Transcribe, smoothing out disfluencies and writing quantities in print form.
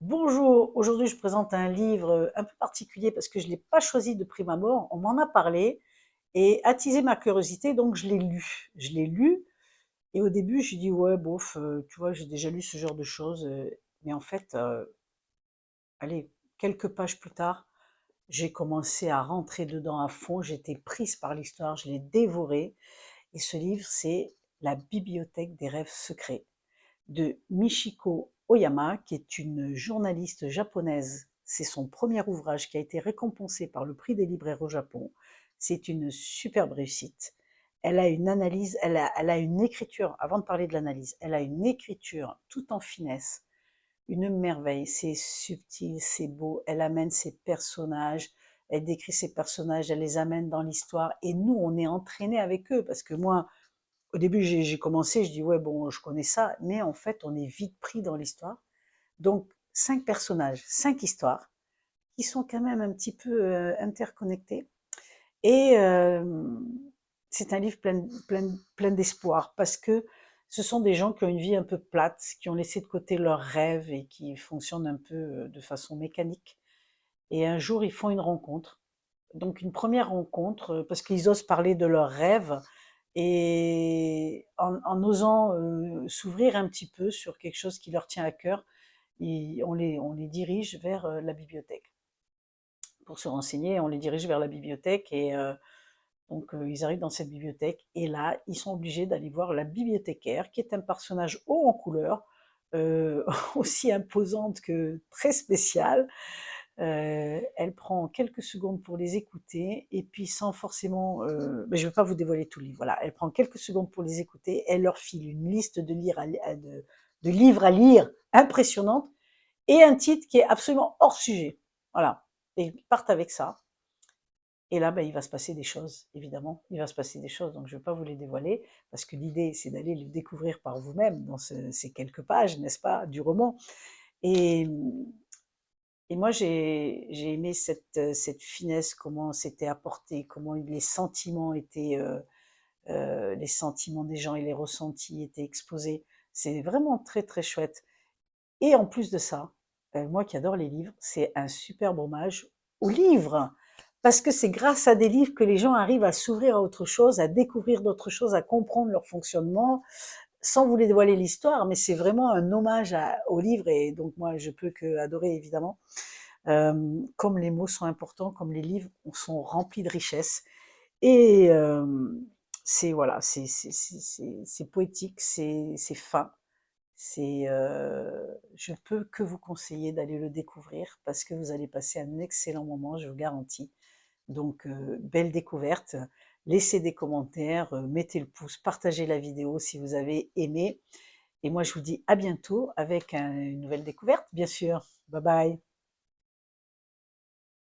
Bonjour, aujourd'hui je présente un livre un peu particulier parce que je ne l'ai pas choisi de prime abord, on m'en a parlé et attisé ma curiosité, donc je l'ai lu. Je l'ai lu et au début j'ai dit ouais bof, tu vois, j'ai déjà lu ce genre de choses, mais en fait, allez, quelques pages plus tard, j'ai commencé à rentrer dedans à fond, j'étais prise par l'histoire, je l'ai dévoré et ce livre c'est La bibliothèque des rêves secrets de Michiko Oyama, qui est une journaliste japonaise. C'est son premier ouvrage qui a été récompensé par le prix des libraires au Japon. C'est une superbe réussite. Elle a une analyse, elle a une écriture, avant de parler de l'analyse, elle a une écriture tout en finesse, une merveille. C'est subtil, c'est beau. Elle amène ses personnages, elle décrit ses personnages, elle les amène dans l'histoire. Et nous, on est entraînés avec eux parce que moi, au début, j'ai commencé, je dis ouais, bon, je connais ça, mais en fait, on est vite pris dans l'histoire. Donc, 5 personnages, 5 histoires qui sont quand même un petit peu interconnectées. Et c'est un livre plein d'espoir parce que ce sont des gens qui ont une vie un peu plate, qui ont laissé de côté leurs rêves et qui fonctionnent un peu de façon mécanique. Et un jour, ils font une rencontre. Donc, une première rencontre, parce qu'ils osent parler de leurs rêves et en osant s'ouvrir un petit peu sur quelque chose qui leur tient à cœur, on les dirige vers la bibliothèque. Pour se renseigner, on les dirige vers la bibliothèque et donc ils arrivent dans cette bibliothèque et là, ils sont obligés d'aller voir la bibliothécaire qui est un personnage haut en couleur, aussi imposante que très spéciale. Elle prend quelques secondes pour les écouter et puis sans forcément, mais je ne vais pas vous dévoiler tout le livre. Voilà, elle prend quelques secondes pour les écouter. Elle leur file une liste de livres à lire impressionnante et un titre qui est absolument hors sujet. Voilà, et ils partent avec ça. Et là, ben, il va se passer des choses, évidemment. Il va se passer des choses, donc je ne vais pas vous les dévoiler, parce que l'idée, c'est d'aller le découvrir par vous-même dans ces quelques pages, n'est-ce pas, du roman. Et, et moi, j'ai aimé cette finesse, comment c'était apporté, comment les sentiments étaient, les sentiments des gens et les ressentis étaient exposés. C'est vraiment très, très chouette. Et en plus de ça, moi qui adore les livres, c'est un superbe hommage aux livres. Parce que c'est grâce à des livres que les gens arrivent à s'ouvrir à autre chose, à découvrir d'autres choses, à comprendre leur fonctionnement, sans vous dévoiler l'histoire, mais c'est vraiment un hommage aux livres, et donc moi je peux que adorer évidemment. Comme les mots sont importants, comme les livres sont remplis de richesse. Et c'est voilà, c'est poétique, c'est fin. Je peux que vous conseiller d'aller le découvrir parce que vous allez passer un excellent moment, je vous garantis. Donc, belle découverte. Laissez des commentaires, mettez le pouce, partagez la vidéo si vous avez aimé. Et moi, je vous dis à bientôt avec une nouvelle découverte, bien sûr. Bye bye.